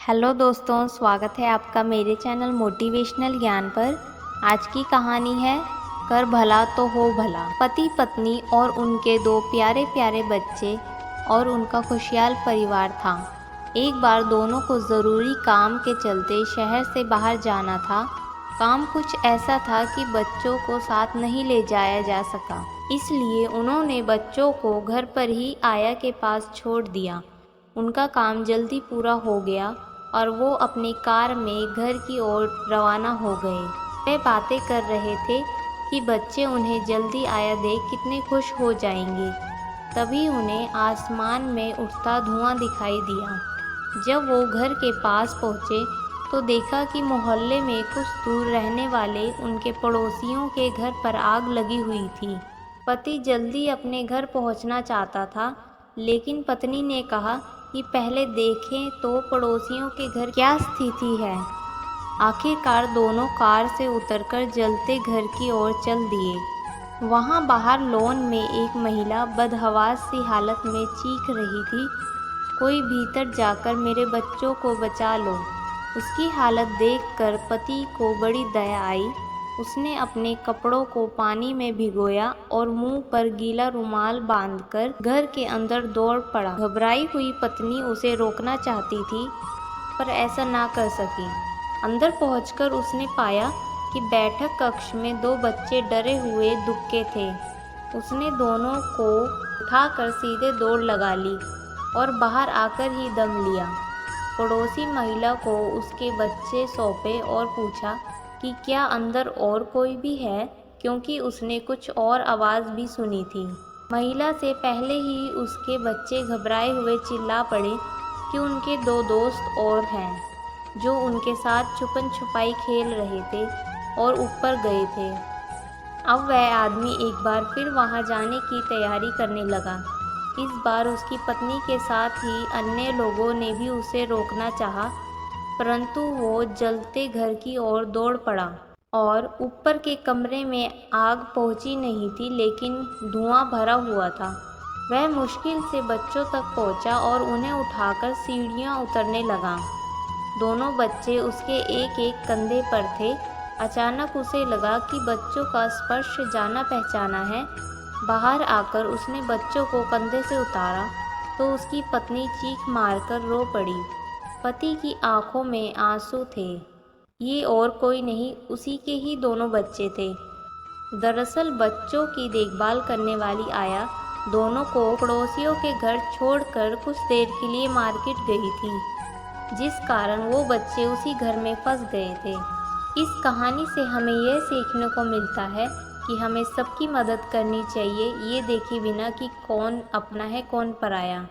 Hello दोस्तों, स्वागत है आपका मेरे चैनल मोटिवेशनल ज्ञान पर। आज की कहानी है कर भला तो हो भला। पति पत्नी और उनके दो प्यारे प्यारे बच्चे और उनका खुशहाल परिवार था। एक बार दोनों को ज़रूरी काम के चलते शहर से बाहर जाना था। काम कुछ ऐसा था कि बच्चों को साथ नहीं ले जाया जा सका, इसलिए उन्होंने बच्चों को घर पर ही आया के पास छोड़ दिया। उनका काम जल्दी पूरा हो गया और वो अपनी कार में घर की ओर रवाना हो गए। वे बातें कर रहे थे कि बच्चे उन्हें जल्दी आया देख कितने खुश हो जाएंगे। तभी उन्हें आसमान में उठता धुआं दिखाई दिया। जब वो घर के पास पहुँचे तो देखा कि मोहल्ले में कुछ दूर रहने वाले उनके पड़ोसियों के घर पर आग लगी हुई थी। पति जल्दी अपने घर पहुंचना चाहता था, लेकिन पत्नी ने कहा कि पहले देखें तो पड़ोसियों के घर क्या स्थिति है। आखिरकार दोनों कार से उतरकर जलते घर की ओर चल दिए। वहां बाहर लॉन में एक महिला बदहवास सी हालत में चीख रही थी, कोई भीतर जाकर मेरे बच्चों को बचा लो। उसकी हालत देखकर पति को बड़ी दया आई। उसने अपने कपड़ों को पानी में भिगोया और मुंह पर गीला रुमाल बांधकर घर के अंदर दौड़ पड़ा। घबराई हुई पत्नी उसे रोकना चाहती थी, पर ऐसा ना कर सकी। अंदर पहुंचकर उसने पाया कि बैठक कक्ष में दो बच्चे डरे हुए दुबके थे। उसने दोनों को उठाकर सीधे दौड़ लगा ली और बाहर आकर ही दम लिया। पड़ोसी महिला को उसके बच्चे सौंपे और पूछा कि क्या अंदर और कोई भी है, क्योंकि उसने कुछ और आवाज़ भी सुनी थी। महिला से पहले ही उसके बच्चे घबराए हुए चिल्ला पड़े कि उनके दो दोस्त और हैं, जो उनके साथ छुपन छुपाई खेल रहे थे और ऊपर गए थे। अब वह आदमी एक बार फिर वहां जाने की तैयारी करने लगा। इस बार उसकी पत्नी के साथ ही अन्य लोगों ने भी उसे रोकना चाहा, परंतु वो जलते घर की ओर दौड़ पड़ा। और ऊपर के कमरे में आग पहुंची नहीं थी, लेकिन धुआं भरा हुआ था। वह मुश्किल से बच्चों तक पहुंचा और उन्हें उठाकर सीढ़ियां उतरने लगा। दोनों बच्चे उसके एक एक कंधे पर थे। अचानक उसे लगा कि बच्चों का स्पर्श जाना पहचाना है। बाहर आकर उसने बच्चों को कंधे से उतारा तो उसकी पत्नी चीख मारकर रो पड़ी। पति की आंखों में आंसू थे। ये और कोई नहीं, उसी के ही दोनों बच्चे थे। दरअसल बच्चों की देखभाल करने वाली आया दोनों को पड़ोसियों के घर छोड़कर कुछ देर के लिए मार्केट गई थी, जिस कारण वो बच्चे उसी घर में फंस गए थे। इस कहानी से हमें यह सीखने को मिलता है कि हमें सबकी मदद करनी चाहिए, ये देखे बिना कि कौन अपना है कौन पराया।